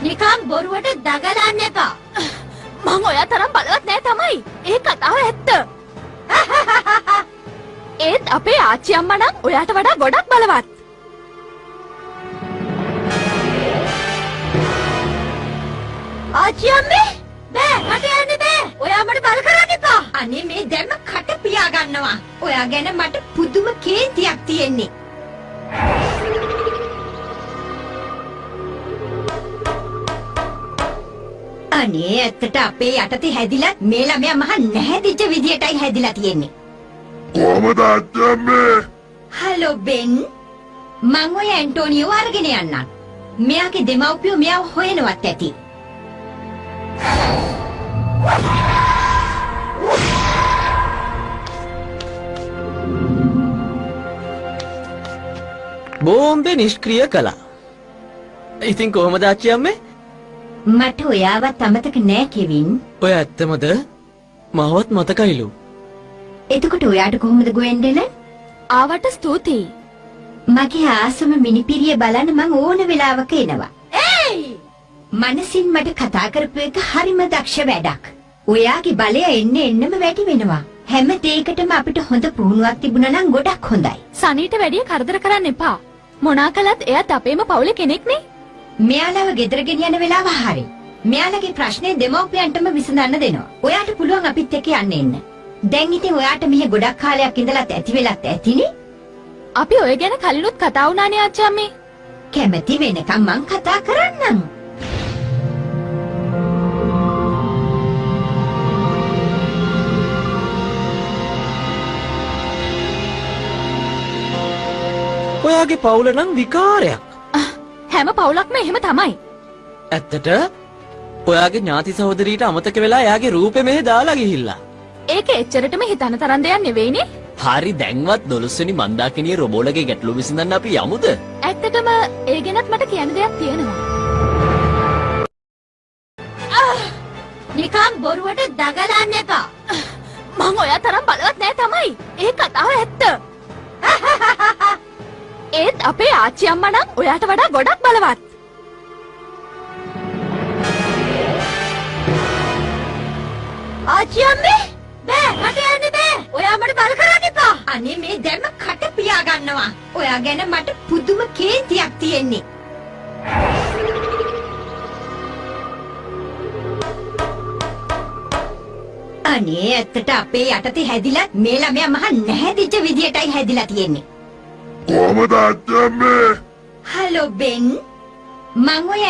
නිකම් බොරුවට දගලන්න එපා. මං ඔයා තරම් බලවත් නෑ තමයි. ඒ කතාව ඇත්ත. ඒත් අපේ ආච්චි අම්මා නම් ඔයාට වඩා ගොඩක් බලවත්. ආච්චි අම්මේ බෑ මට යන්න බෑ. ඔයා මට බල කරන්න එපා. අනේ මේ දැම්ම කට පියා ගන්නවා. ඔයා ගැන මට පුදුම කේන්තියක් තියෙන්නේ. අනේ ඇත්තට අපේ යටතේ හැදිලා මේ ළමයා මහ නැහැදිච්ච විදියටයි හැදිලා තියෙන්නේ. කොහමද අච්චම්මේ? හලෝ බෙන්. මං ඔය ඇන්ටෝනියෝ අරගෙන යන්නම්. මෙයාගේ දෙමව්පියෝ මෙයාව හොයනවත් ඇති. බෝම්බේ නිෂ්ක්‍රිය කළා. ඉතින් කොහමද ආච්චි අම්මේ? මට ඔයාවත් අමතක නෑ කෙවින්. ඔය ඇත්තමද? මාවත් මතකයිලු. එතකොට ඔයාට කොහොමද ගොයෙන්දෙන? ආවට ස්තුතියි. මගේ ආසම මිනිපිරිය බලන්න මං ඕන වෙලාවක එනවා. ඒයි! මනසින් මට කතා කරපු එක හරිම දක්ෂ වැඩක්. ඔයාගේ බලය එන්නම වැඩි වෙනවා. හැම දෙයකටම අපිට හොඳ පුහුණුවක් තිබුණා නම් ගොඩක් හොඳයි. සනීට වැඩිය කරදර කරන්න එපා. මොනා කළත් එයාත් අපේම පවුලේ කෙනෙක්නේ. මෙයාලව ගෙදර ගෙනියන වෙලාව හරි. මෙයාලගේ ප්‍රශ්නේ දෙමව්පියන්ටම විසඳන්න දෙනවා. ඔයාට පුළුවන් අපිත් එක්ක යන්න එන්න. දැන් ඉතින් ඔයාට මෙහෙ ගොඩක් කාලයක් ඉඳලත් ඇති වෙලත් ඇතිනේ. අපි ඔය ගැන කලිනුත් කතා වුණානේ ආච්චි අම්මේ. කැමති වෙනකම් මං කතා කරන්නම්. ඔයාගේ පවුල නම් විකාරයක්. හැම පවුලක්ම එහෙම තමයි. ඇත්තට ඔයාගේ ඥාති සහෝදරීට අමතක වෙලා එයාගේ රූපෙ මෙහෙ දාලා ගිහිල්ලා. ඒක එච්චරටම හිතන තරම් දෙයක් නෙවෙයිනේ. හරි දැන්වත් 12 වෙනි මන්දාකිණියේ රොබෝලගේ ගැටලු විසඳන්න අපි යමුද? ඇත්තටම ඒ ගැනත් මට කියන්න දෙයක් තියෙනවා. නිකම් බොරුවට දගලන්න එපා. මං ඔයා තරම් බලවත් නෑ තමයි. ඒ කතාව ඇත්ත. ඒත් අපේ ආච්චි අම්මා නම් ඔයාට වඩා ගොඩක් බලවත්. ආච්චි අම්මේ බෑ මට යන්න බෑ. ඔයා මට බල කරන්න එපා. අනේ මේ දැම්ම කට පියා ගන්නවා. ඔයා ගැන මට පුදුම කේන්තියක් තියෙන්නේ. අනේ ඇත්තට අපේ යටතේ හැදිලා මේ ළමයා මහ නැහැදිච්ච විදියටයි හැදිලා තියෙන්නේ. කොහමද අච්චම්මේ? හලෝ බෙන්. මං ඔය